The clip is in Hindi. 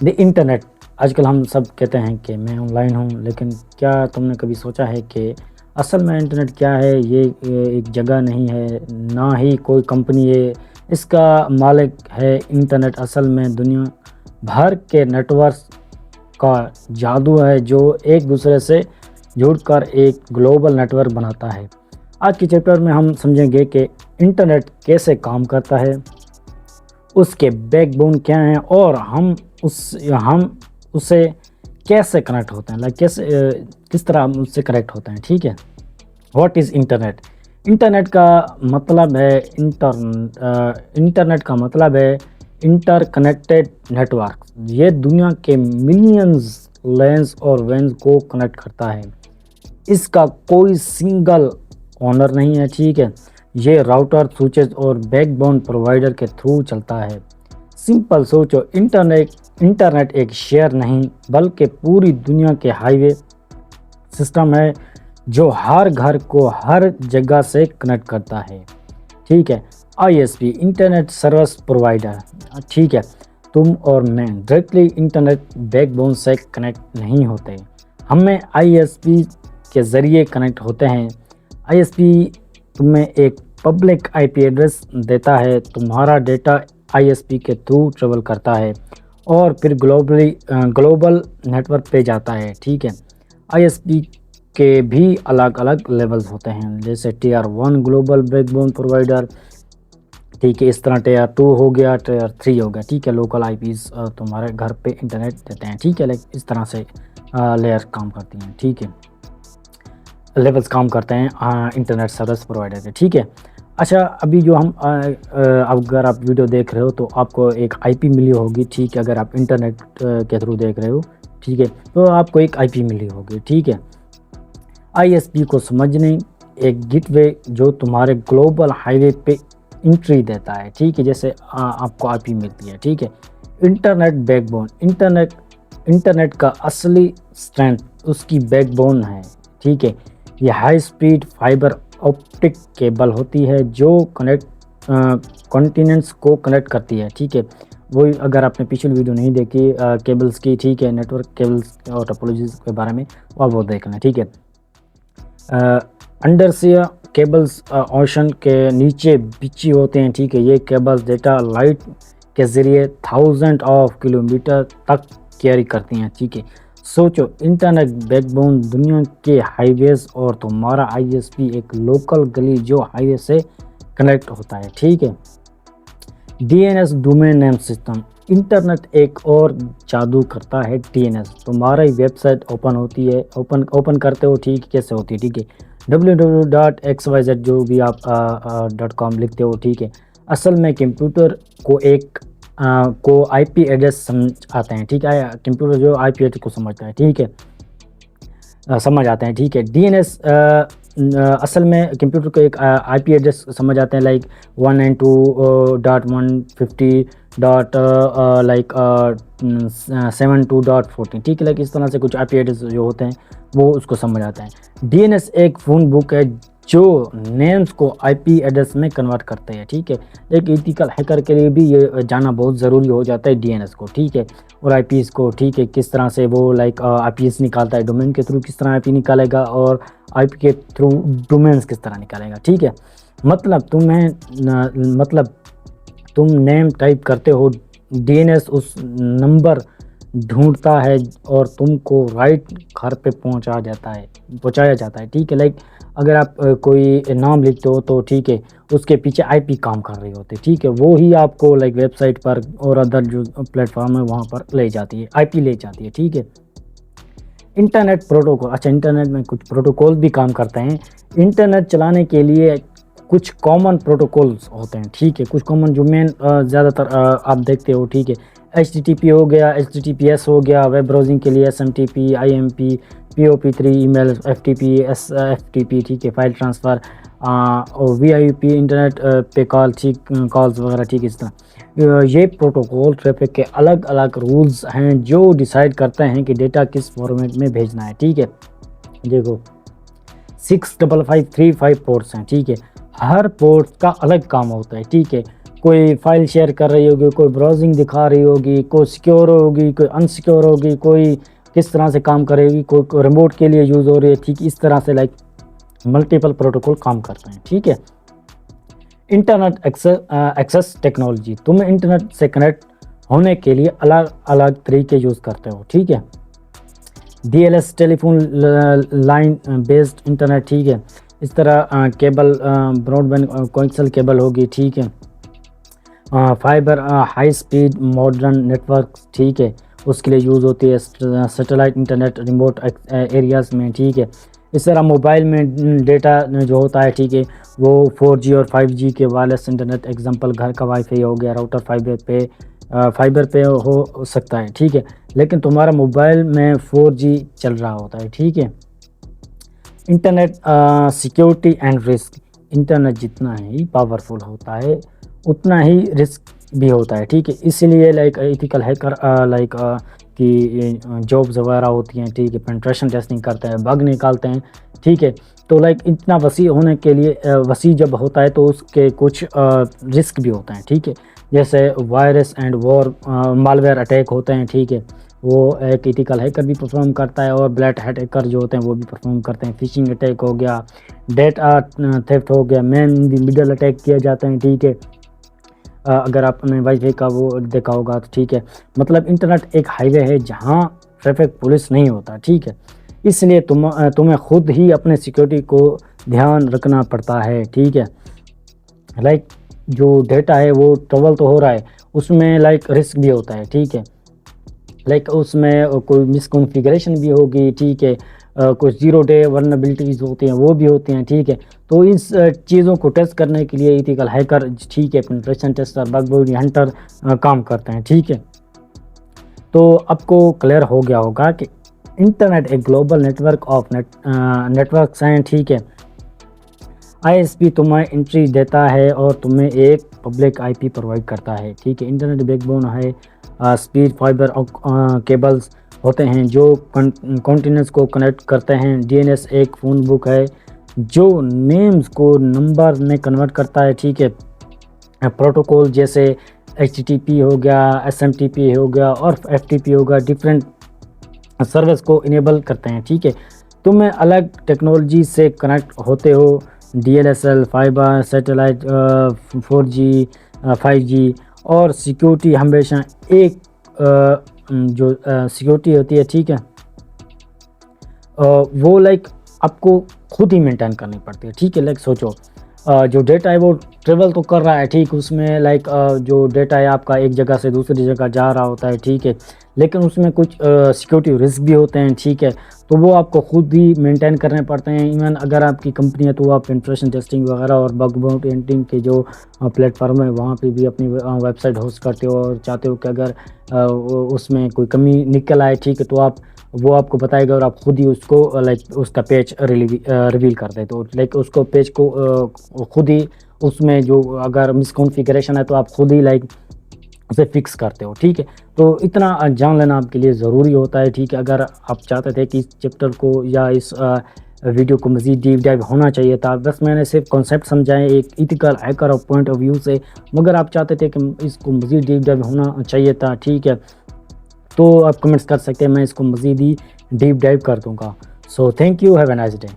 The internet. आजकल हम सब कहते हैं कि मैं ऑनलाइन हूँ, लेकिन क्या तुमने कभी सोचा है कि असल में इंटरनेट क्या है? ये एक जगह नहीं है, ना ही कोई कंपनी है इसका मालिक है। इंटरनेट असल में दुनिया भर के नेटवर्क का जादू है जो एक दूसरे से जुड़कर एक ग्लोबल नेटवर्क बनाता है। आज के चैप्टर में हम समझेंगे कि इंटरनेट कैसे काम करता है, उसके बैकबोन क्या हैं, और हम उससे कैसे कनेक्ट होते हैं, लाइक किस तरह हम उससे कनेक्ट होते हैं। ठीक है, व्हाट इज़ इंटरनेट? इंटरनेट का मतलब है इंटरनेट का मतलब है इंटरकनेक्टेड नेटवर्क। ये दुनिया के मिलियंस लैंस और वैन्स को कनेक्ट करता है। इसका कोई सिंगल ओनर नहीं है। ठीक है, ये राउटर, स्विचेस और बैकबोन प्रोवाइडर के थ्रू चलता है। सिंपल सोचो, इंटरनेट एक शेयर नहीं बल्कि पूरी दुनिया के हाईवे सिस्टम है जो हर घर को हर जगह से कनेक्ट करता है। ठीक है, आईएसपी इंटरनेट सर्विस प्रोवाइडर। ठीक है, तुम और मैं डायरेक्टली इंटरनेट बैकबोन से कनेक्ट नहीं होते, हमें आईएसपी के ज़रिए कनेक्ट होते हैं। आईएसपी तुम्हें एक पब्लिक आईपी एड्रेस देता है, तुम्हारा डेटा आईएसपी के थ्रू ट्रेवल करता है और फिर ग्लोबल नेटवर्क पे जाता है। ठीक है, आईएसपी के भी अलग अलग लेवल्स होते हैं, जैसे टीयर 1 ग्लोबल बैकबोन प्रोवाइडर। ठीक है, इस तरह टीयर 2 हो गया, टीयर 3 हो गया। ठीक है, लोकल आईपीज तुम्हारे घर पे इंटरनेट देते हैं। ठीक है, लाइक इस तरह से लेयर काम करती हैं। ठीक है, लेवल्स काम करते हैं इंटरनेट सर्विस प्रोवाइडर के। ठीक है, अच्छा, अभी जो हम अगर आप वीडियो देख रहे हो तो आपको एक आईपी मिली होगी। ठीक है, अगर आप इंटरनेट के थ्रू देख रहे हो, ठीक है, तो आपको एक आईपी मिली होगी। ठीक है, आईएसपी को समझने एक गेटवे जो तुम्हारे ग्लोबल हाईवे पे एंट्री देता है। ठीक है, जैसे आपको आईपी मिलती है। ठीक है, इंटरनेट बैकबोन। इंटरनेट का असली स्ट्रेंथ उसकी बैकबोन है। ठीक है, ये high speed fibre optic cable होती है जो कॉन्टिनेंट्स को कनेक्ट करती है। ठीक है, वो अगर आपने पिछली वीडियो नहीं देखी केबल्स की, ठीक है, नेटवर्क केबल्स और टोपोलॉजीज के बारे में, वो देख लें। ठीक है, अंडरसिया केबल्स ओशन के नीचे बिछी होते हैं। ठीक है, ये केबल्स डेटा लाइट के ज़रिए थाउजेंड ऑफ किलोमीटर तक कैरी करती हैं। ठीक है, सोचो, इंटरनेट बैकबोन दुनिया के हाईवेज और तुम्हारा आईएसपी एक लोकल गली जो हाईवे से कनेक्ट होता है। ठीक है, DNS domain name system. Internet एक और जादू करता है। डीएनएस तुम्हारी वेबसाइट ओपन होती है, ओपन करते हो। ठीक, कैसे होती है? ठीक है, www.xyz जो भी आप .com लिखते हो। ठीक है, असल में कंप्यूटर को को आईपी एड्रेस समझ आते हैं। ठीक है, कंप्यूटर जो आईपी एड्रेस को समझता है। ठीक है, समझ आते हैं। ठीक है, डीएनएस असल में कंप्यूटर को एक आईपी एड्रेस समझ आते हैं, लाइक 192.150 डॉट लाइक 72.14। ठीक है, लाइक इस तरह से कुछ आईपी एड्रेस जो होते हैं वो उसको समझ आते हैं। डीएनएस एक फ़ोन बुक है जो नेम्स को आईपी एड्रेस में कन्वर्ट करते हैं। ठीक है, एक इथिकल हैकर के लिए भी ये जानना बहुत ज़रूरी हो जाता है डीएनएस को। ठीक है, और आईपीज़ को। ठीक है, किस तरह से वो लाइक आईपीज़ निकालता है, डोमेन के थ्रू किस तरह आईपी निकालेगा और आईपी के थ्रू डोमेन्स किस तरह निकालेगा। ठीक है, मतलब तुम नेम टाइप करते हो, डीएनएस उस नंबर ढूंढता है और तुमको राइट घर पे पहुंचाया जाता है। ठीक है, लाइक अगर आप कोई नाम लिखते हो तो ठीक है, उसके पीछे आईपी काम कर रही होती है। ठीक है, वो ही आपको लाइक वेबसाइट पर और अदर जो प्लेटफॉर्म है वहाँ पर ले जाती है, आईपी ले जाती है। ठीक है, इंटरनेट प्रोटोकॉल। अच्छा, इंटरनेट में कुछ प्रोटोकॉल भी काम करते हैं। इंटरनेट चलाने के लिए कुछ कॉमन प्रोटोकॉल्स होते हैं। ठीक है, कुछ कॉमन जो मेन ज़्यादातर आप देखते हो। ठीक है, HTTP हो गया, HTTPS हो गया, वेब ब्राउजिंग के लिए SMTP, IMP, POP3, email FTP, SFTP। ठीक है, फाइल ट्रांसफ़र और VIP इंटरनेट पे कॉल्स वगैरह। ठीक है, इस तरह ये प्रोटोकॉल ट्रैफिक के अलग अलग रूल्स हैं जो डिसाइड करते हैं कि डेटा किस फॉर्मेट में भेजना है। ठीक है, देखो 65535 पोर्ट्स हैं। ठीक है, हर पोर्ट का अलग काम होता है। ठीक है, कोई फाइल शेयर कर रही होगी, कोई ब्राउजिंग दिखा रही होगी, कोई सिक्योर होगी, कोई अनसिक्योर होगी, कोई किस तरह से काम करेगी, कोई रिमोट के लिए यूज़ हो रही है। ठीक इस तरह से लाइक मल्टीपल प्रोटोकॉल काम करते हैं। ठीक है, इंटरनेट एक्सेस टेक्नोलॉजी, तुम इंटरनेट से कनेक्ट होने के लिए अलग अलग तरीके यूज़ करते हो। ठीक है, DLS telephone line based internet. ठीक है, इस तरह केबल ब्रॉडबैंड कोएक्सियल केबल होगी। ठीक है, fibre high speed modern network. ठीक है, उसके लिए यूज़ होती है। सैटेलाइट इंटरनेट रिमोट एरियाज़ में। ठीक है, इस तरह मोबाइल में डेटा जो होता है, ठीक है, वो 4G और 5G के वायरलेस इंटरनेट, एग्जांपल घर का वाईफाई हो गया, राउटर फाइबर पे हो सकता है। ठीक है, लेकिन तुम्हारा मोबाइल में 4G चल रहा होता है। ठीक है, internet security and risk, internet जितना ही पावरफुल होता है उतना ही रिस्क भी होता है। ठीक है, इसीलिए लाइक एथिकल हैकर लाइक कि जॉब्स वगैरह होती हैं। ठीक है, पेनिट्रेशन टेस्टिंग करते हैं, बग निकालते हैं। ठीक है, तो लाइक इतना वसी होने के लिए वसी जब होता है तो उसके कुछ रिस्क भी होते हैं। ठीक है, जैसे virus and war malware attack होते हैं। ठीक है, वो एक एथिकल हैकर भी परफॉर्म करता है और ब्लैक हैकर जो होते हैं वो भी परफॉर्म करते हैं। फिशिंग अटैक हो गया, डेटा थेफ्ट हो गया, man in the middle attack किए जाते हैं। ठीक है, अगर आपने वाईफाई का वो देखा होगा तो ठीक है, मतलब इंटरनेट एक हाईवे है जहाँ ट्रैफिक पुलिस नहीं होता। ठीक है, इसलिए तुम्हें खुद ही अपने सिक्योरिटी को ध्यान रखना पड़ता है। ठीक है, लाइक जो डेटा है वो ट्रेवल तो हो रहा है, उसमें लाइक रिस्क भी होता है। ठीक है, लाइक उसमें कोई मिसकॉन्फ़िगरेशन भी होगी। ठीक है, कुछ ज़ीरो डे वल्नरेबिलिटीज़ होती हैं वो भी होती हैं। ठीक है, तो इस चीज़ों को टेस्ट करने के लिए एथिकल हैकर, ठीक है, penetration tester, bug bounty Hunter काम करते हैं। ठीक है, तो आपको क्लियर हो गया होगा कि इंटरनेट एक ग्लोबल नेटवर्क ऑफ नेटवर्क्स हैं। ठीक है, आईएसपी तुम्हें एंट्री देता है और तुम्हें एक पब्लिक आईपी प्रोवाइड करता है। ठीक है, इंटरनेट बैकबोन है, स्पीड फाइबर केबल्स होते हैं जो कॉन्टिनेंट्स को कनेक्ट करते हैं। डीएनएस एक फ़ोन बुक है जो नेम्स को नंबर में कन्वर्ट करता है। ठीक है, प्रोटोकॉल जैसे एचटीटीपी हो गया, एसएमटीपी हो गया और एफटीपी हो गया, डिफरेंट सर्विस को इनेबल करते हैं। ठीक है, तुम अलग टेक्नोलॉजी से कनेक्ट होते हो, डीएलएसएल, फाइबर, सैटेलाइट, 4G, 5G, और सिक्योरिटी हमेशा एक जो सिक्योरिटी होती है। ठीक है, वो लाइक आपको खुद ही मेंटेन करनी पड़ती है। ठीक है, लाइक सोचो जो डेटा है वो ट्रेवल तो कर रहा है। ठीक, उसमें लाइक जो डेटा है आपका एक जगह से दूसरी जगह जा रहा होता है। ठीक है, लेकिन उसमें कुछ सिक्योरिटी रिस्क भी होते हैं। ठीक है, तो वो आपको खुद ही मेंटेन करने पड़ते हैं। इवन अगर आपकी कंपनी है तो आप पेनिट्रेशन टेस्टिंग वगैरह और बग बाउंटी हंटिंग के जो प्लेटफॉर्म है वहाँ पे भी अपनी वेबसाइट होस्ट करते हो और चाहते हो कि अगर उसमें कोई कमी निकल आए, ठीक है, तो आप वो आपको बताएगा और आप खुद ही उसको लाइक उसका पेज रिवील कर देते हो। लाइक उसको पेज को खुद ही उसमें जो अगर मिसकॉन्फ़िगरेशन है तो आप खुद ही लाइक उसे फिक्स करते हो। ठीक है, तो इतना जान लेना आपके लिए ज़रूरी होता है। ठीक है, अगर आप चाहते थे कि इस चैप्टर को या इस वीडियो को मज़ीद डीप डाइव होना चाहिए था, बस मैंने सिर्फ कॉन्सेप्ट समझाए एक ethical hacker of point of view से, मगर आप चाहते थे कि इसको मज़ीद डीप डाइव होना चाहिए था। ठीक है, तो आप कमेंट्स कर सकते हैं, मैं इसको मज़ीद ही डीप डाइव कर दूँगा। So thank you, have a nice day.